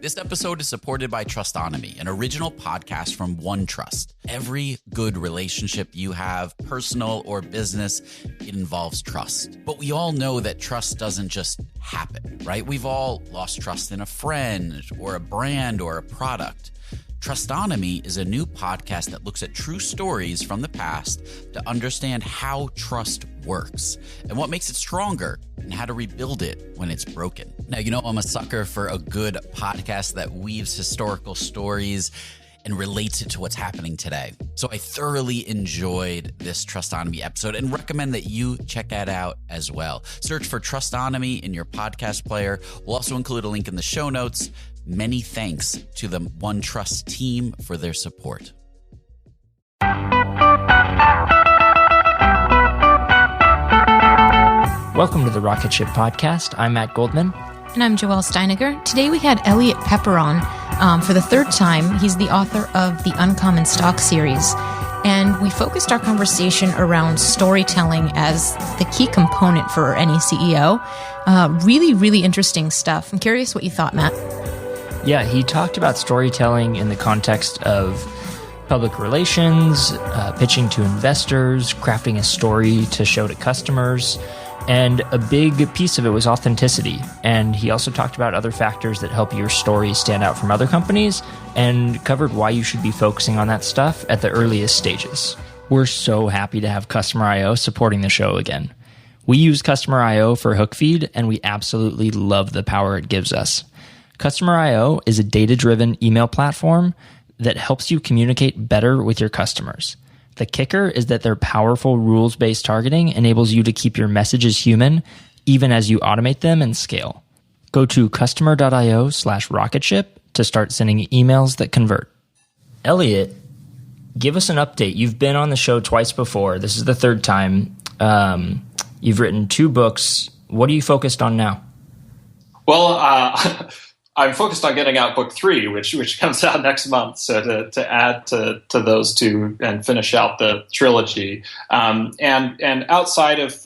This episode is supported by Trustonomy, an original podcast from OneTrust. Every good relationship you have, personal or business, it involves trust. But we all know that trust doesn't just happen, right? We've all lost trust in a friend or a brand or a product. Trustonomy is a new podcast that looks at true stories from the past to understand how trust works and what makes it stronger and how to rebuild it when it's broken. Now, you know I'm a sucker for a good podcast that weaves historical stories and relates it to what's happening today. So I thoroughly enjoyed this Trustonomy episode and recommend that you check that out as well. Search for Trustonomy in your podcast player. We'll also include a link in the show notes. Many thanks to the OneTrust team for their support. Welcome to the Rocketship podcast. I'm Matt Goldman. And I'm Joelle Steiniger. Today we had Eliot Peper on for the third time. He's the author of the Uncommon Stock series. And we focused our conversation around storytelling as the key component for any CEO. Really interesting stuff. I'm curious what you thought, Matt. Yeah, he talked about storytelling in the context of public relations, pitching to investors, crafting a story to show to customers, and a big piece of it was authenticity. And he also talked about other factors that help your story stand out from other companies and covered why you should be focusing on that stuff at the earliest stages. We're so happy to have Customer.io supporting the show again. We use Customer.io for Hookfeed, and we absolutely love the power it gives us. Customer.io is a data-driven email platform that helps you communicate better with your customers. The kicker is that their powerful rules-based targeting enables you to keep your messages human, even as you automate them and scale. Go to customer.io/rocketship to start sending emails that convert. Eliot, give us an update. You've been on the show twice before. This is the third time. You've written 2 books. What are you focused on now? Well, I'm focused on getting out book 3, which comes out next month. So to add to those 2 and finish out the trilogy. And outside of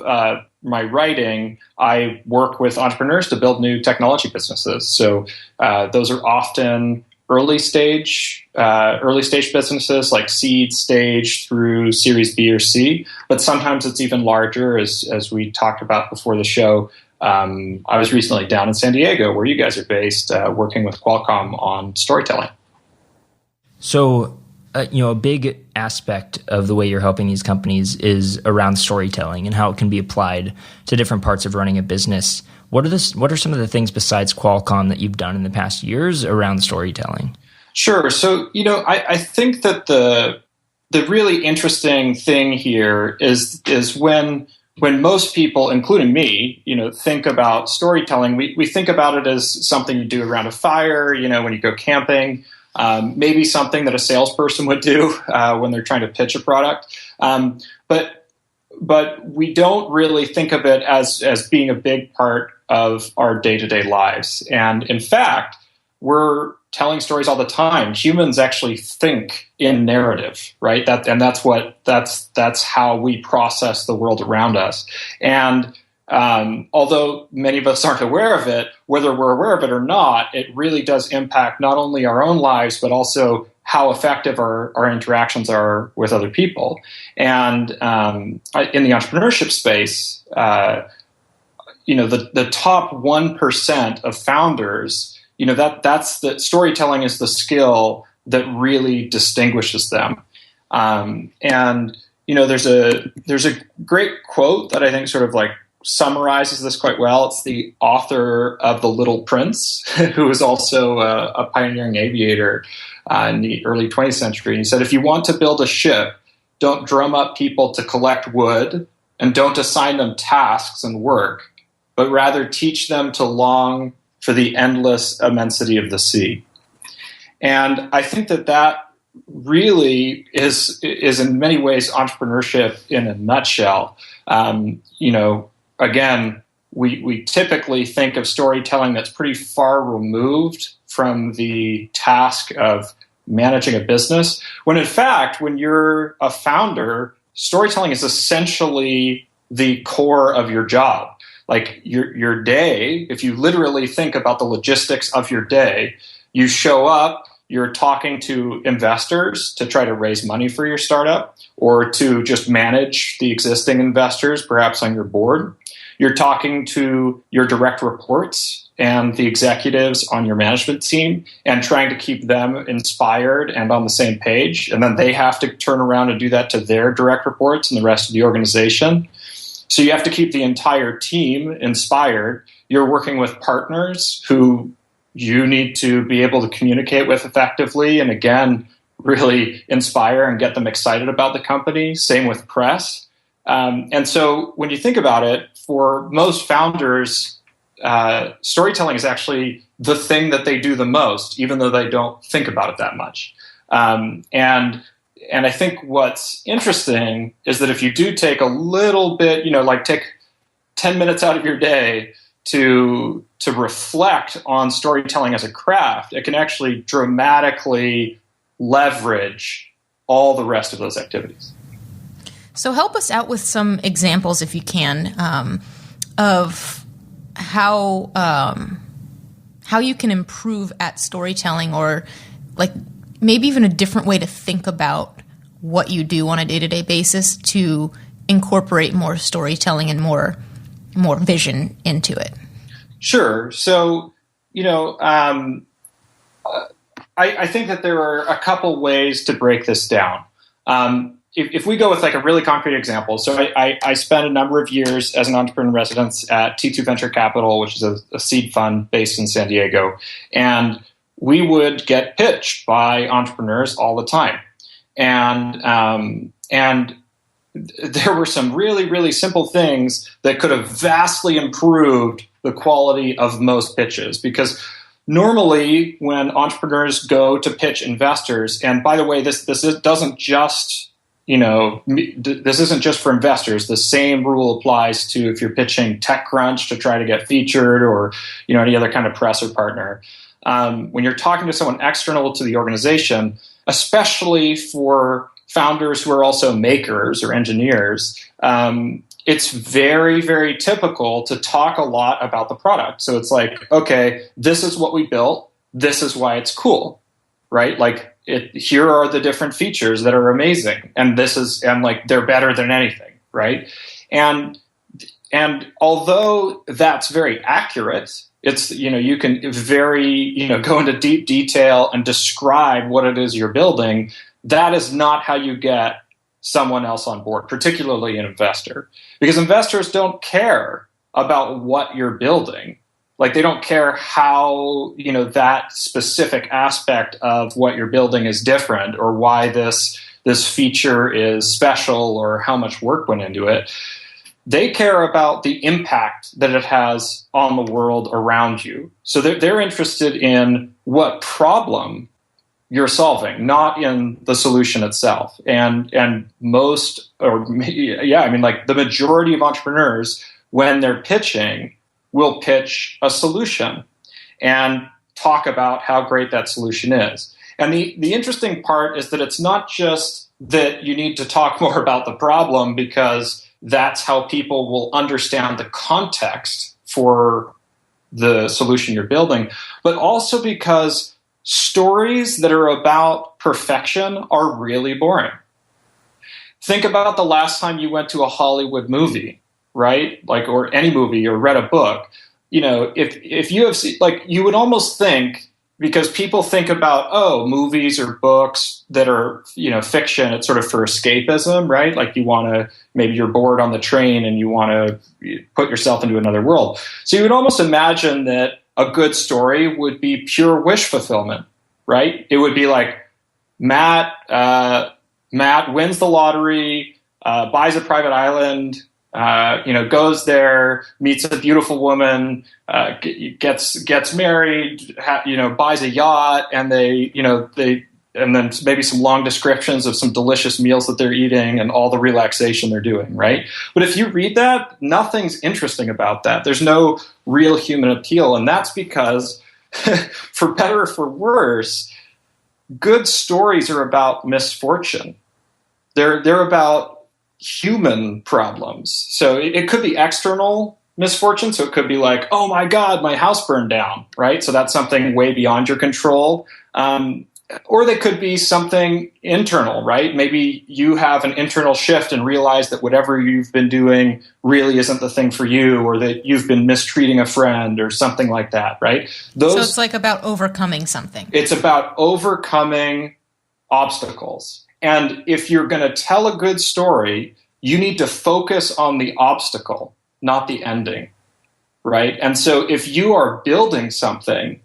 my writing, I work with entrepreneurs to build new technology businesses. So those are often early stage businesses, like seed stage through Series B or C. But sometimes it's even larger, as we talked about before the show. I was recently down in San Diego, where you guys are based, working with Qualcomm on storytelling. So, a big aspect of the way you're helping these companies is around storytelling and how it can be applied to different parts of running a business. What are some of the things besides Qualcomm that you've done in the past years around storytelling? Sure. So, I think that the really interesting thing here is when most people, including me, think about storytelling, we think about it as something you do around a fire, when you go camping, maybe something that a salesperson would do when they're trying to pitch a product. But we don't really think of it as being a big part of our day-to-day lives. And in fact, we're telling stories all the time. Humans actually think in narrative, right? That's how we process the world around us. And although many of us aren't aware of it, whether we're aware of it or not, it really does impact not only our own lives, but also how effective our interactions are with other people. And in the entrepreneurship space, the top 1% of founders, that's the storytelling is the skill that really distinguishes them. There's a great quote that I think sort of like summarizes this quite well. It's the author of The Little Prince, who was also a pioneering aviator in the early 20th century. And he said, if you want to build a ship, don't drum up people to collect wood, and don't assign them tasks and work, but rather teach them to long for the endless immensity of the sea. And I think that really is in many ways entrepreneurship in a nutshell. Again, we typically think of storytelling that's pretty far removed from the task of managing a business, when in fact, when you're a founder, storytelling is essentially the core of your job. Like your day, if you literally think about the logistics of your day, You show up, you're talking to investors to try to raise money for your startup or to just manage the existing investors, perhaps on your board. You're talking to your direct reports and the executives on your management team and trying to keep them inspired and on the same page. And then they have to turn around and do that to their direct reports and the rest of the organization. So you have to keep the entire team inspired. You're working with partners who you need to be able to communicate with effectively and, again, really inspire and get them excited about the company. Same with press. And so when you think about it, for most founders, storytelling is actually the thing that they do the most, even though they don't think about it that much. And I think what's interesting is that if you do take a little bit, like take 10 minutes out of your day to reflect on storytelling as a craft, it can actually dramatically leverage all the rest of those activities. So help us out with some examples, if you can, of how you can improve at storytelling, or like maybe even a different way to think about what you do on a day-to-day basis to incorporate more storytelling and more vision into it. Sure. So, I think that there are a couple ways to break this down. If we go with like a really concrete example, so I spent a number of years as an entrepreneur in residence at T2 Venture Capital, which is a seed fund based in San Diego. And we would get pitched by entrepreneurs all the time. And there were some really, really simple things that could have vastly improved the quality of most pitches. Because normally when entrepreneurs go to pitch investors, and by the way, this doesn't just, this isn't just for investors. The same rule applies to if you're pitching TechCrunch to try to get featured or, any other kind of press or partner. When you're talking to someone external to the organization, especially for founders who are also makers or engineers, it's very, very typical to talk a lot about the product. So it's like, okay, this is what we built. This is why it's cool, right? Like, here are the different features that are amazing, and they're better than anything, right? And although that's very accurate, it's you can go into deep detail and describe what it is you're building. That is not how you get someone else on board, particularly an investor, because investors don't care about what you're building. Like, they don't care how, that specific aspect of what you're building is different, or why this feature is special, or how much work went into it. They care about the impact that it has on the world around you. So they're interested in what problem you're solving, not in the solution itself. And the majority of entrepreneurs, when they're pitching, will pitch a solution and talk about how great that solution is. And the interesting part is that it's not just that you need to talk more about the problem because that's how people will understand the context for the solution you're building, but also because stories that are about perfection are really boring. Think about the last time you went to a Hollywood movie, right? Like, or any movie, or read a book. If you have seen, like, you would almost think, because people think about, movies or books that are, fiction, it's sort of for escapism, right? Like, maybe you're bored on the train and you want to put yourself into another world. So you would almost imagine that a good story would be pure wish fulfillment, right? It would be like, Matt wins the lottery, buys a private island, goes there, meets a beautiful woman, gets married, buys a yacht, and and then maybe some long descriptions of some delicious meals that they're eating and all the relaxation they're doing, right? But if you read that, nothing's interesting about that. There's no real human appeal, and that's because, for better or for worse, good stories are about misfortune. They're about human problems. So it could be external misfortune. So it could be like, oh my God, my house burned down, right? So that's something way beyond your control. Or they could be something internal, right? Maybe you have an internal shift and realize that whatever you've been doing really isn't the thing for you, or that you've been mistreating a friend or something like that, right? So it's like about overcoming something. It's about overcoming obstacles. And if you're going to tell a good story, you need to focus on the obstacle, not the ending, right? And so if you are building something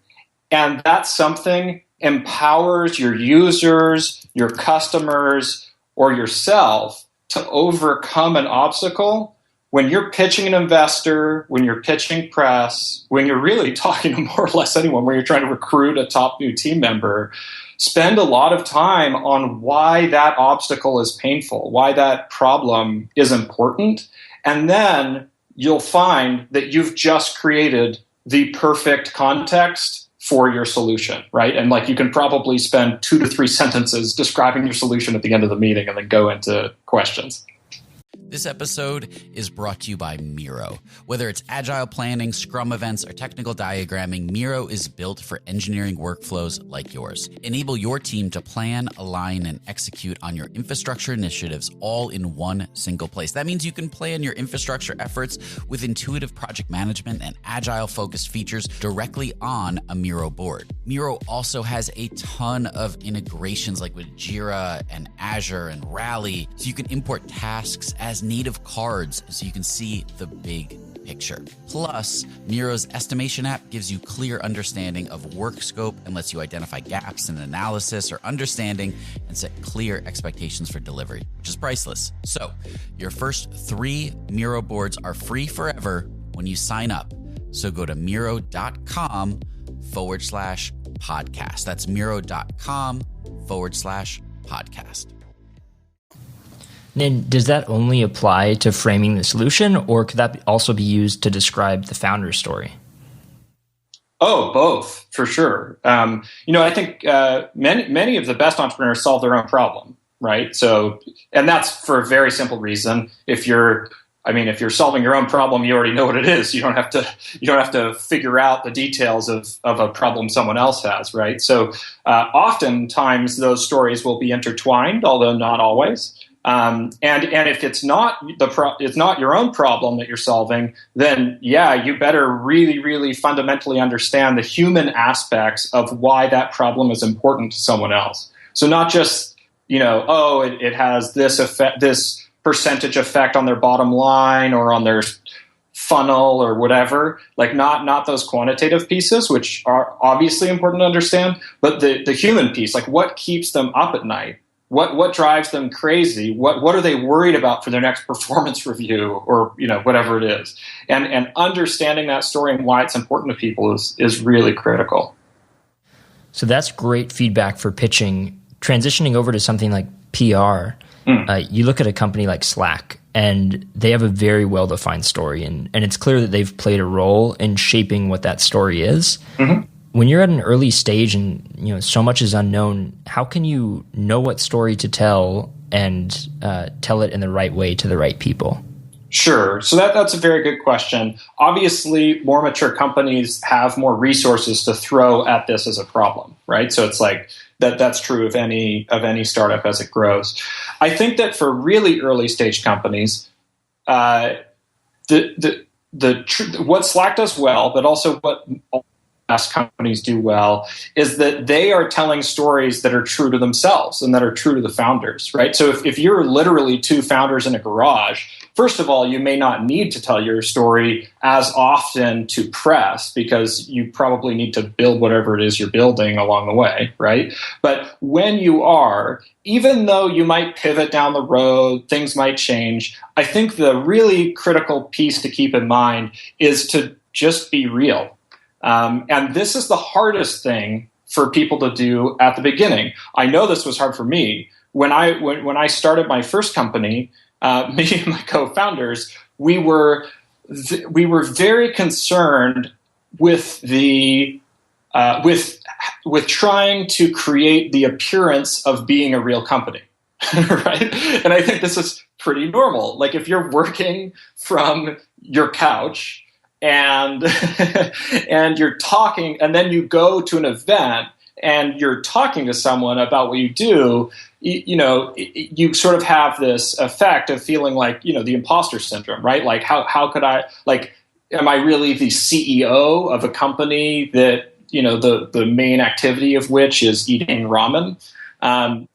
and that something empowers your users, your customers, or yourself to overcome an obstacle, when you're pitching an investor, when you're pitching press, when you're really talking to more or less anyone, when you're trying to recruit a top new team member, spend a lot of time on why that obstacle is painful, why that problem is important, and then you'll find that you've just created the perfect context for your solution, right? And like you can probably spend 2 to 3 sentences describing your solution at the end of the meeting and then go into questions. This episode is brought to you by Miro. Whether it's agile planning, Scrum events, or technical diagramming, Miro is built for engineering workflows like yours. Enable your team to plan, align, and execute on your infrastructure initiatives all in one single place. That means you can plan your infrastructure efforts with intuitive project management and agile-focused features directly on a Miro board. Miro also has a ton of integrations like with Jira and Azure and Rally, so you can import tasks as native cards so you can see the big picture. Plus, Miro's estimation app gives you clear understanding of work scope and lets you identify gaps in analysis or understanding and set clear expectations for delivery, which is priceless. So, your first 3 Miro boards are free forever when you sign up. So go to Miro.com/podcast. That's Miro.com/podcast. Then does that only apply to framing the solution, or could that also be used to describe the founder's story? Oh, both, for sure. I think many of the best entrepreneurs solve their own problem, right? So, and that's for a very simple reason. If you're solving your own problem, you already know what it is. You don't have to figure out the details of a problem someone else has, right? So, oftentimes those stories will be intertwined, although not always. And if it's not it's not your own problem that you're solving, then you better really, really fundamentally understand the human aspects of why that problem is important to someone else. So not just, it has this effect, this percentage effect on their bottom line or on their funnel or whatever, like not those quantitative pieces, which are obviously important to understand, but the human piece, like what keeps them up at night. What drives them crazy? What are they worried about for their next performance review or whatever it is? And understanding that story and why it's important to people is really critical. So that's great feedback for pitching. Transitioning over to something like PR, you look at a company like Slack, and they have a very well-defined story, and it's clear that they've played a role in shaping what that story is. Mm-hmm. When you're at an early stage and so much is unknown, how can you know what story to tell and tell it in the right way to the right people? Sure. So that's a very good question. Obviously, more mature companies have more resources to throw at this as a problem, right? So it's like that's true of any startup as it grows. I think that for really early stage companies, what Slack does well, but also what best companies do well, is that they are telling stories that are true to themselves and that are true to the founders, right? So if you're literally 2 founders in a garage, first of all, you may not need to tell your story as often to press because you probably need to build whatever it is you're building along the way, right? But when you are, even though you might pivot down the road, things might change, I think the really critical piece to keep in mind is to just be real. And this is the hardest thing for people to do at the beginning. I know this was hard for me. When I started my first company, me and my co-founders, we were very concerned with with trying to create the appearance of being a real company, right? And I think this is pretty normal. Like if you're working from your couch and and you're talking, and then you go to an event and you're talking to someone about what you do, you sort of have this effect of feeling like, the imposter syndrome, right? Like, how could I, like, am I really the CEO of a company that, the main activity of which is eating ramen?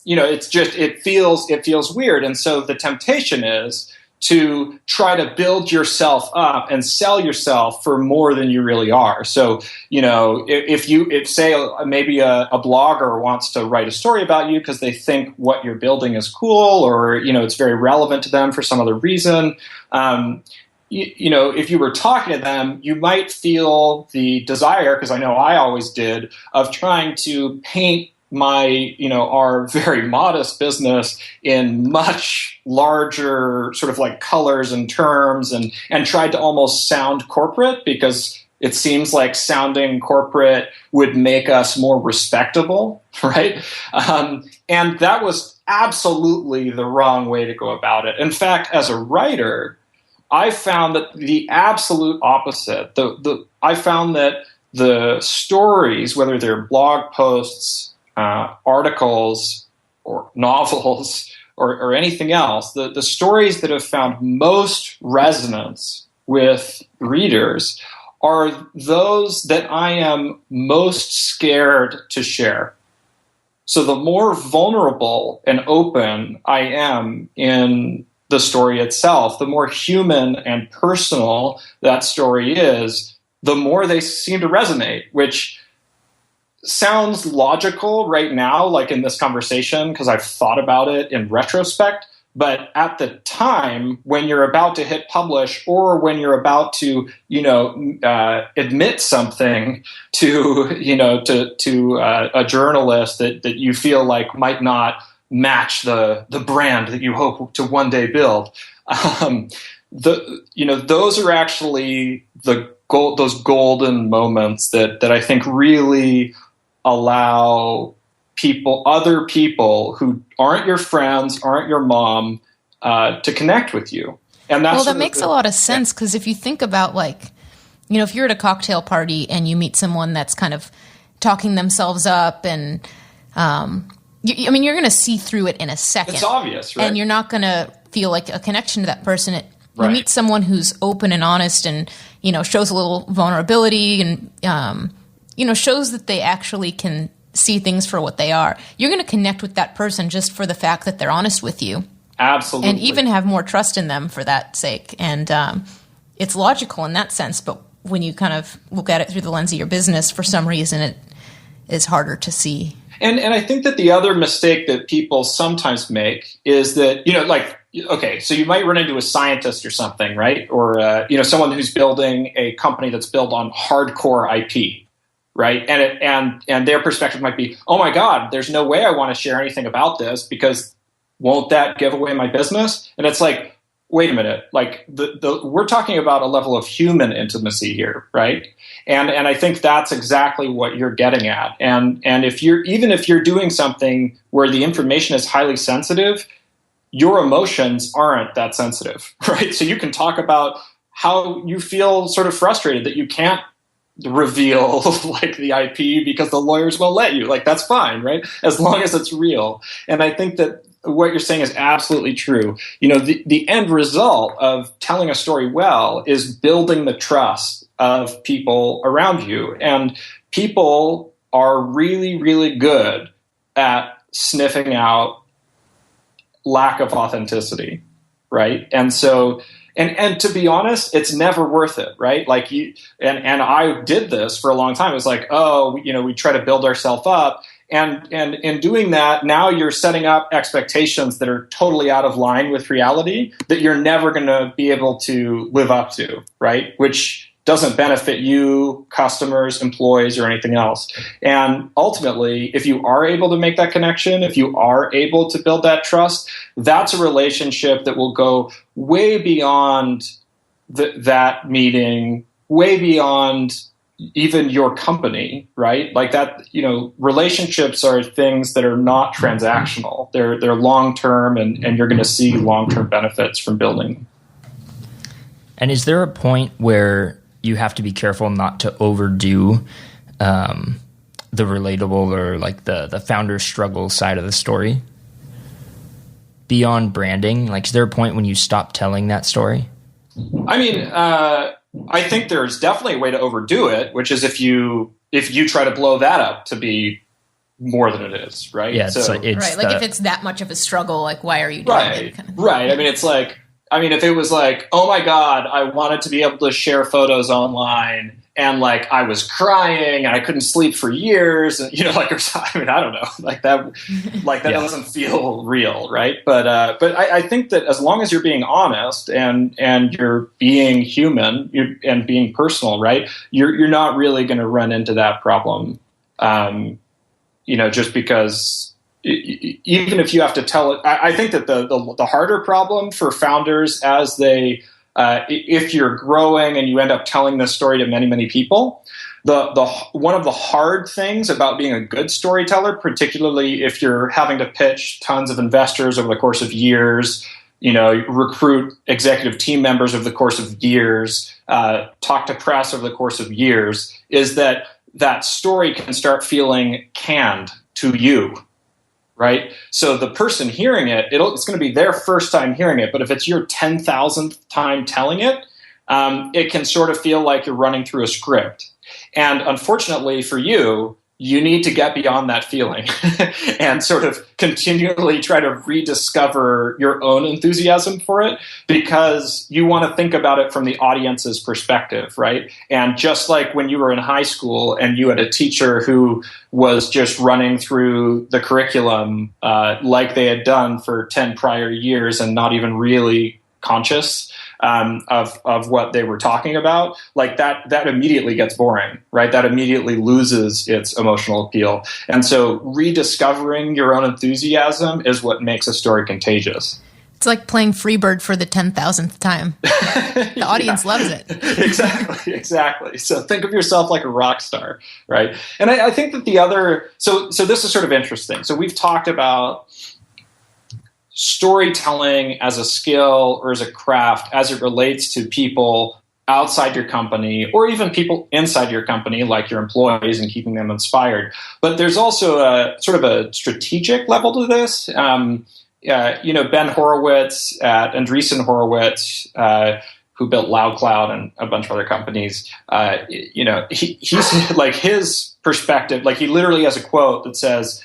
It feels weird. And so the temptation is to try to build yourself up and sell yourself for more than you really are. So, if say maybe a blogger wants to write a story about you because they think what you're building is cool, or, it's very relevant to them for some other reason, if you were talking to them, you might feel the desire, because I know I always did, of trying to paint our very modest business in much larger sort of like colors and terms, and tried to almost sound corporate, because it seems like sounding corporate would make us more respectable, right? And that was absolutely the wrong way to go about it. In fact, as a writer, I found that the absolute opposite. I found that the stories, whether they're blog posts, articles, or novels, or anything else, the stories that have found most resonance with readers are those that I am most scared to share. So the more vulnerable and open I am in the story itself, the more human and personal that story is, the more they seem to resonate, which sounds logical right now, like in this conversation, because I've thought about it in retrospect. But at the time when you're about to hit publish, or when you're about to, admit something to a journalist that you feel like might not match the brand that you hope to one day build, those are actually those golden moments that I think really allow other people who aren't your friends, aren't your mom, to connect with you. And that's that makes a lot of sense, because if you think about, like, if you're at a cocktail party and you meet someone that's kind of talking themselves up, and you're going to see through it in a second. It's obvious, right? And you're not going to feel like a connection to that person. You meet someone who's open and honest, and shows a little vulnerability, and shows that they actually can see things for what they are. You're going to connect with that person just for the fact that they're honest with you. Absolutely. And even have more trust in them for that sake. And it's logical in that sense, but when you kind of look at it through the lens of your business, for some reason it is harder to see. And I think that the other mistake that people sometimes make is that, okay, so you might run into a scientist or something, right? Or, someone who's building a company that's built on hardcore IP. Right. And their perspective might be, oh my God, there's no way I want to share anything about this, because won't that give away my business? And it's like, wait a minute, like we're talking about a level of human intimacy here, right? And I think that's exactly what you're getting at. And if you're doing something where the information is highly sensitive, your emotions aren't that sensitive, right? So you can talk about how you feel sort of frustrated that you can't reveal like the IP because the lawyers won't let you. Like, that's fine, right? As long as it's real. And I think that what you're saying is absolutely true. The end result of telling a story well is building the trust of people around you. And people are really, really good at sniffing out lack of authenticity, right? And so And to be honest, it's never worth it, right? Like and I did this for a long time. It was like, we try to build ourselves up, and in doing that, now you're setting up expectations that are totally out of line with reality that you're never going to be able to live up to, right? Which doesn't benefit you, customers, employees, or anything else. And ultimately, if you are able to make that connection, if you are able to build that trust, that's a relationship that will go way beyond that meeting, way beyond even your company, right? Like that, relationships are things that are not transactional. They're long-term, and you're going to see long-term benefits from building. And is there a point where you have to be careful not to overdo the relatable or like the founder struggle side of the story? Beyond branding, like, is there a point when you stop telling that story? I mean, I think there's definitely a way to overdo it, which is if you try to blow that up to be more than it is, right? Yeah, Right. Like if it's that much of a struggle, like why are you doing it? Kind of thing. Right. I mean, it's like, if it was like, oh my God, I wanted to be able to share photos online, and like I was crying and I couldn't sleep for years, and I don't know, like that doesn't feel real, right? But I think that as long as you're being honest and you're being human and being personal, right, you're not really going to run into that problem, just because. Even if you have to tell it, I think that the harder problem for founders as if you're growing and you end up telling this story to many, many people, one of the hard things about being a good storyteller, particularly if you're having to pitch tons of investors over the course of years, recruit executive team members over the course of years, talk to press over the course of years, is that story can start feeling canned to you. Right. So the person hearing it, it's going to be their first time hearing it. But if it's your 10,000th time telling it, it can sort of feel like you're running through a script. And unfortunately for you, you need to get beyond that feeling and sort of continually try to rediscover your own enthusiasm for it, because you want to think about it from the audience's perspective, right? And just like when you were in high school and you had a teacher who was just running through the curriculum like they had done for 10 prior years and not even really conscious of what they were talking about, like that immediately gets boring, right? That immediately loses its emotional appeal. And so rediscovering your own enthusiasm is what makes a story contagious. It's like playing Freebird for the 10,000th time. The audience loves it. Exactly. So think of yourself like a rock star, right? And I think that so this is sort of interesting. So we've talked about storytelling as a skill or as a craft as it relates to people outside your company or even people inside your company, like your employees, and keeping them inspired. But there's also a sort of a strategic level to this. Ben Horowitz at Andreessen Horowitz, who built LoudCloud and a bunch of other companies, he's like, his perspective, like he literally has a quote that says,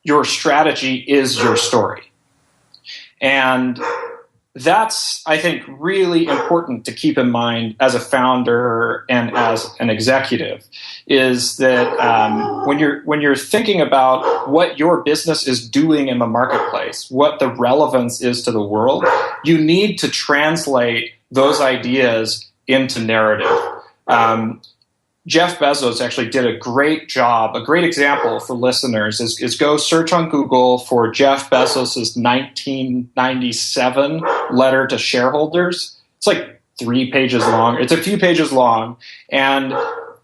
"Your strategy is your story." And that's, I think, really important to keep in mind as a founder and as an executive, is that when you're thinking about what your business is doing in the marketplace, what the relevance is to the world, you need to translate those ideas into narrative. Jeff Bezos actually did a great job. A great example for listeners is go search on Google for Jeff Bezos's 1997 letter to shareholders. It's like 3 pages long. It's a few pages long. And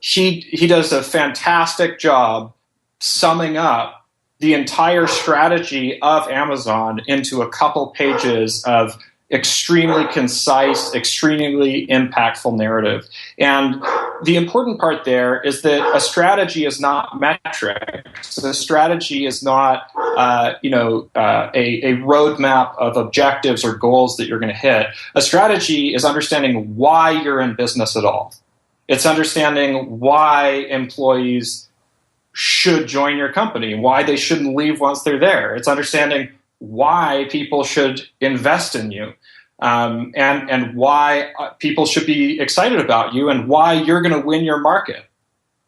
he does a fantastic job summing up the entire strategy of Amazon into a couple pages of extremely concise, extremely impactful narrative. And the important part there is that a strategy is not metrics. The strategy is not, a roadmap of objectives or goals that you're going to hit. A strategy is understanding why you're in business at all. It's understanding why employees should join your company, why they shouldn't leave once they're there. It's understanding why people should invest in you, and why people should be excited about you, and why you're going to win your market,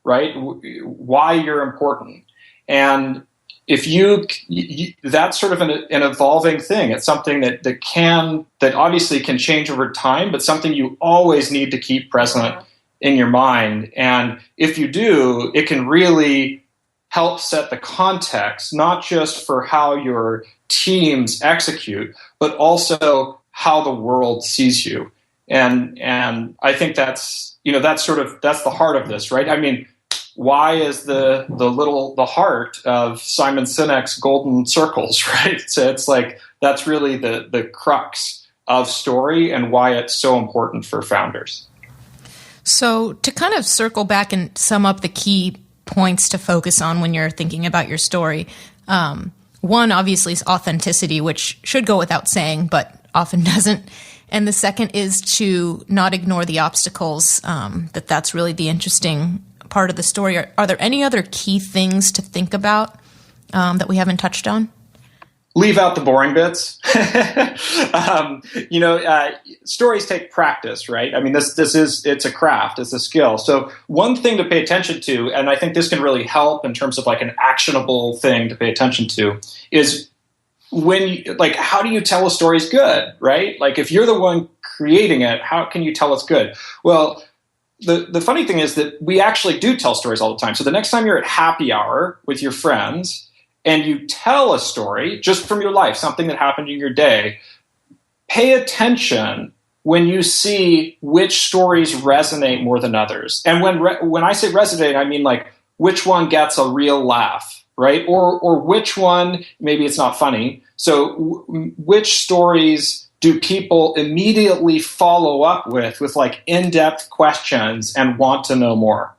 right? Why you're important. And if that's sort of an evolving thing. It's something that obviously can change over time, but something you always need to keep present in your mind. And if you do, it can really help set the context, not just for how your teams execute, but also how the world sees you. And I think that's the heart of this, right? I mean, why is the heart of Simon Sinek's golden circles, right? So it's like, that's really the crux of story and why it's so important for founders. So to kind of circle back and sum up the key points to focus on when you're thinking about your story, one obviously is authenticity, which should go without saying, but often doesn't. And the second is to not ignore the obstacles, that's really the interesting part of the story. Are there any other key things to think about that we haven't touched on? Leave out the boring bits. Stories take practice, right? I mean, it's a craft, it's a skill. So one thing to pay attention to, and I think this can really help in terms of like an actionable thing to pay attention to, is how do you tell a story's good, right? Like if you're the one creating it, how can you tell it's good? Well, the funny thing is that we actually do tell stories all the time. So the next time you're at happy hour with your friends, and you tell a story just from your life, something that happened in your day, pay attention when you see which stories resonate more than others. And when I say resonate, I mean like which one gets a real laugh, right? Or which one, maybe it's not funny. So which stories do people immediately follow up with like in-depth questions and want to know more,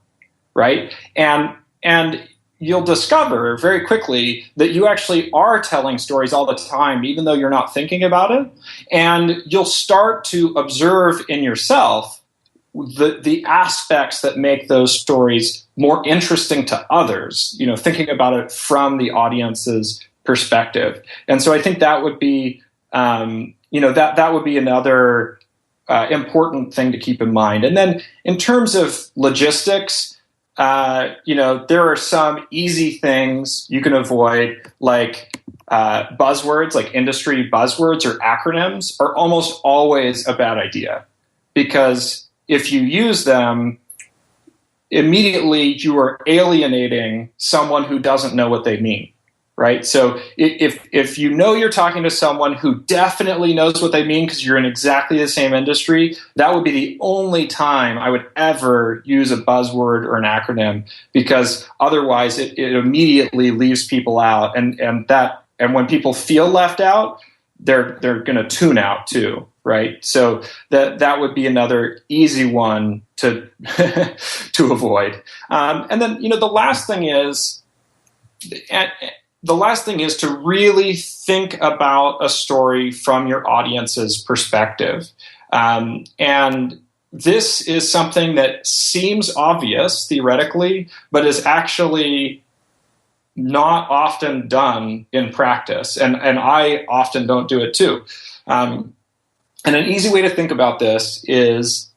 right? And you'll discover very quickly that you actually are telling stories all the time, even though you're not thinking about it. And you'll start to observe in yourself the aspects that make those stories more interesting to others, thinking about it from the audience's perspective. And so I think that would be, that would be another important thing to keep in mind. And then in terms of logistics, there are some easy things you can avoid, like buzzwords, like industry buzzwords or acronyms are almost always a bad idea, because if you use them, immediately you are alienating someone who doesn't know what they mean. Right. So if you're talking to someone who definitely knows what they mean because you're in exactly the same industry, that would be the only time I would ever use a buzzword or an acronym, because otherwise it immediately leaves people out. And when people feel left out, they're going to tune out too. Right. So that would be another easy one to to avoid. And then, the last thing is, to really think about a story from your audience's perspective. And this is something that seems obvious theoretically, but is actually not often done in practice. And I often don't do it too. And an easy way to think about this is,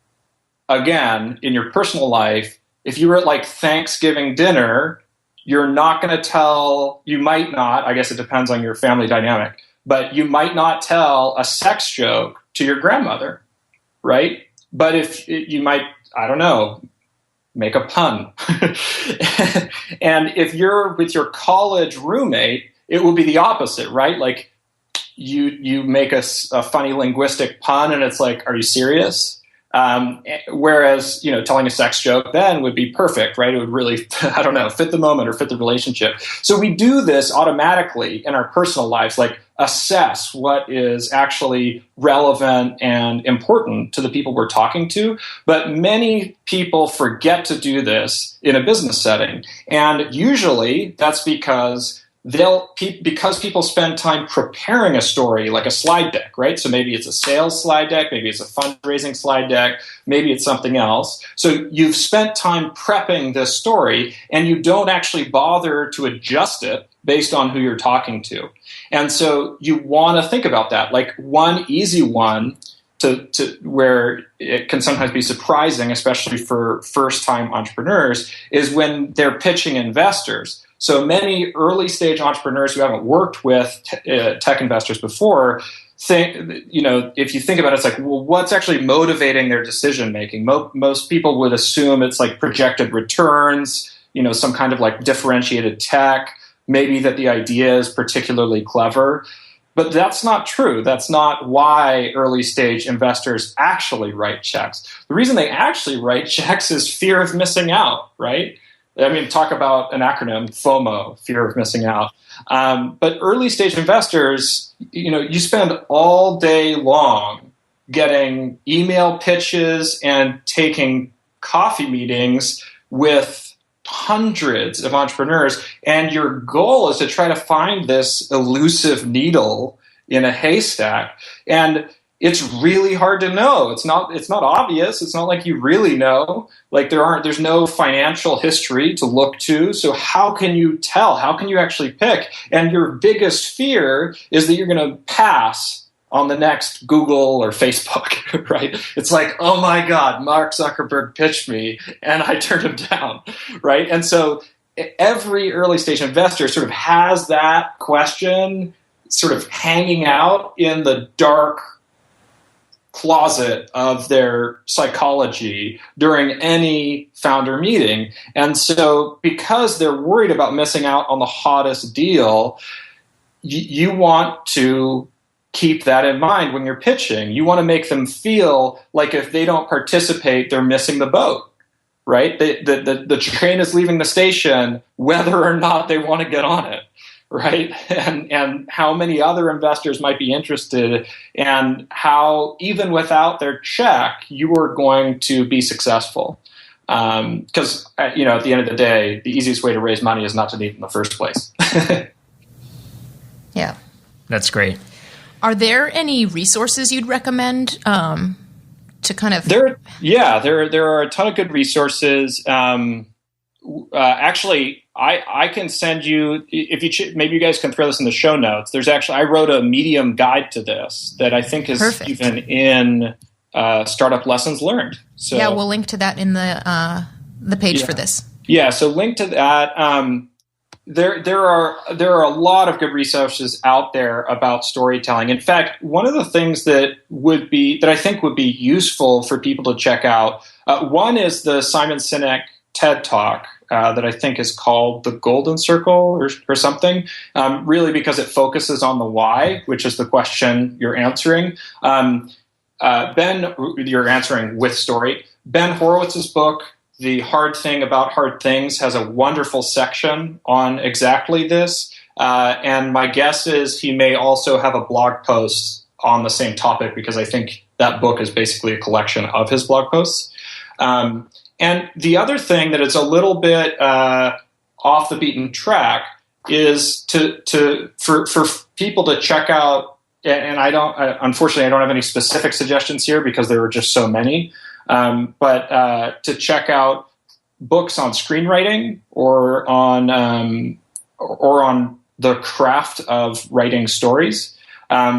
again, in your personal life, if you were at like Thanksgiving dinner, you're not going to you might not, I guess it depends on your family dynamic, but you might not tell a sex joke to your grandmother, right? But if you might, I don't know, make a pun. And if you're with your college roommate, it will be the opposite, right? Like you make a funny linguistic pun and it's like, are you serious? Whereas, telling a sex joke then would be perfect, right? It would really, fit the moment or fit the relationship. So we do this automatically in our personal lives, like assess what is actually relevant and important to the people we're talking to. But many people forget to do this in a business setting. And usually that's because people spend time preparing a story, like a slide deck, right? So maybe it's a sales slide deck, maybe it's a fundraising slide deck, maybe it's something else. So you've spent time prepping this story and you don't actually bother to adjust it based on who you're talking to. And so you want to think about that. Like one easy one to where it can sometimes be surprising, especially for first-time entrepreneurs, is when they're pitching investors. So many early stage entrepreneurs who haven't worked with tech investors before think, if you think about it, it's like, well, what's actually motivating their decision making? Most people would assume it's like projected returns, some kind of like differentiated tech, maybe that the idea is particularly clever. But that's not true. That's not why early stage investors actually write checks. The reason they actually write checks is fear of missing out, right? I mean, talk about an acronym, FOMO, fear of missing out. But early stage investors, you spend all day long getting email pitches and taking coffee meetings with hundreds of entrepreneurs, and your goal is to try to find this elusive needle in a haystack. And it's really hard to know. It's not obvious. It's not like you really know. Like there's no financial history to look to. So how can you tell? How can you actually pick? And your biggest fear is that you're going to pass on the next Google or Facebook, right? It's like, oh my God, Mark Zuckerberg pitched me and I turned him down, right? And so every early stage investor sort of has that question sort of hanging out in the dark closet of their psychology during any founder meeting. And so because they're worried about missing out on the hottest deal, you want to keep that in mind when you're pitching. You want to make them feel like if they don't participate, they're missing the boat, right? The train is leaving the station, whether or not they want to get on it, right? And how many other investors might be interested, and how even without their check, you are going to be successful. Because at the end of the day, the easiest way to raise money is not to need it in the first place. Yeah, that's great. Are there any resources you'd recommend to kind of? There are a ton of good resources. Actually, I can send you, maybe you guys can throw this in the show notes. I wrote a Medium guide to this that I think is Perfect. Even in Startup Lessons Learned. So yeah, we'll link to that in the page for this. Yeah, so link to that. There are a lot of good resources out there about storytelling. In fact, one of the things that I think would be useful for people to check out, one is the Simon Sinek TED Talk that I think is called The Golden Circle or something, really because it focuses on the why, which is the question you're answering. You're answering with story. Ben Horowitz's book, The Hard Thing About Hard Things, has a wonderful section on exactly this. And my guess is he may also have a blog post on the same topic, because I think that book is basically a collection of his blog posts. And the other thing that is a little bit off the beaten track is for people to check out, and unfortunately I don't have any specific suggestions here because there are just so many, but to check out books on screenwriting or on the craft of writing stories,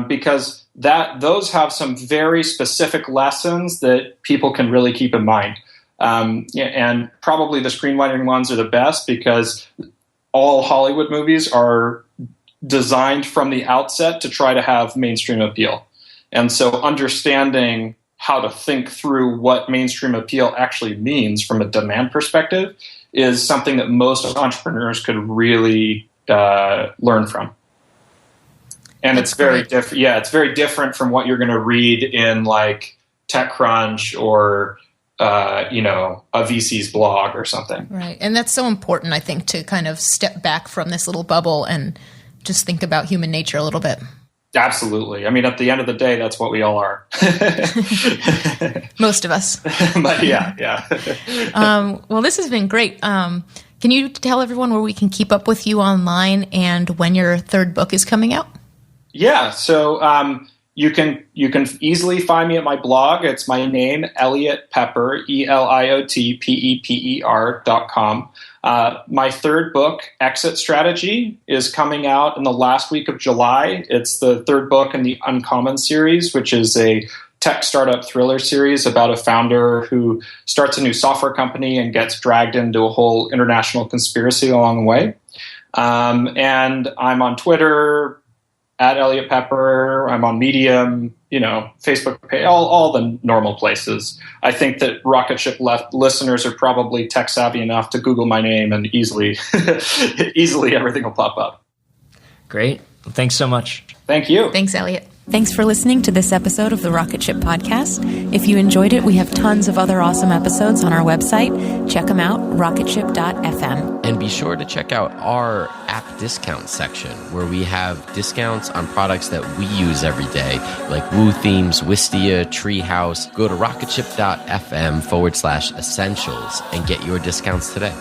because those have some very specific lessons that people can really keep in mind. And probably the screenwriting ones are the best because all Hollywood movies are designed from the outset to try to have mainstream appeal. And so understanding how to think through what mainstream appeal actually means from a demand perspective is something that most entrepreneurs could really learn from. And it's very different. Yeah, it's very different from what you're going to read in like TechCrunch or a VC's blog or something. Right. And that's so important, I think, to kind of step back from this little bubble and just think about human nature a little bit. Absolutely. I mean, at the end of the day, that's what we all are. Most of us. But yeah. Well, this has been great. Can you tell everyone where we can keep up with you online and when your third book is coming out? Yeah. So, you can easily find me at my blog. It's my name, Eliot Peper, ELIOTPEPER.com. My third book, Exit Strategy, is coming out in the last week of July. It's the third book in the Uncommon series, which is a tech startup thriller series about a founder who starts a new software company and gets dragged into a whole international conspiracy along the way. And I'm on Twitter, at Eliot Peper. I'm on Medium, Facebook page, all the normal places. I think that Rocketship listeners are probably tech savvy enough to Google my name and easily everything will pop up. Great. Well, thanks so much. Thank you. Thanks, Eliot. Thanks for listening to this episode of the Rocketship podcast. If you enjoyed it, we have tons of other awesome episodes on our website. Check them out, rocketship.fm. And be sure to check out our app discount section, where we have discounts on products that we use every day, like Woo Themes, Wistia, Treehouse. Go to rocketship.fm/essentials and get your discounts today.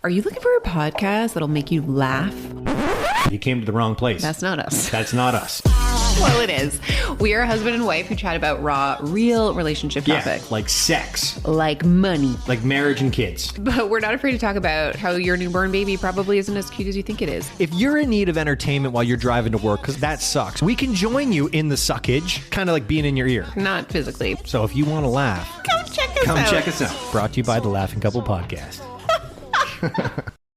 Are you looking for a podcast that'll make you laugh? You came to the wrong place. That's not us. That's not us. Well, it is. We are a husband and wife who chat about raw, real relationship topics. Like sex. Like money. Like marriage and kids. But we're not afraid to talk about how your newborn baby probably isn't as cute as you think it is. If you're in need of entertainment while you're driving to work, because that sucks, we can join you in the suckage, kind of like being in your ear. Not physically. So if you want to laugh, Come check us out. Come check us out. brought to you by the Laughing Couple Podcast.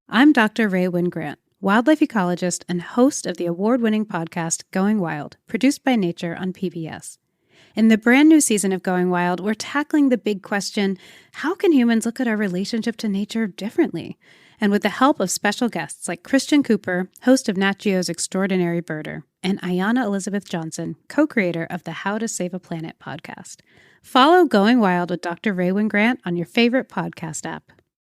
I'm Dr. Ray Wingrant, wildlife ecologist and host of the award-winning podcast Going Wild, produced by Nature on PBS. In the brand new season of Going Wild, we're tackling the big question, how can humans look at our relationship to nature differently? And with the help of special guests like Christian Cooper, host of Nat Geo's Extraordinary Birder, and Ayanna Elizabeth Johnson, co-creator of the How to Save a Planet podcast. Follow Going Wild with Dr. Ray Wingrant on your favorite podcast app.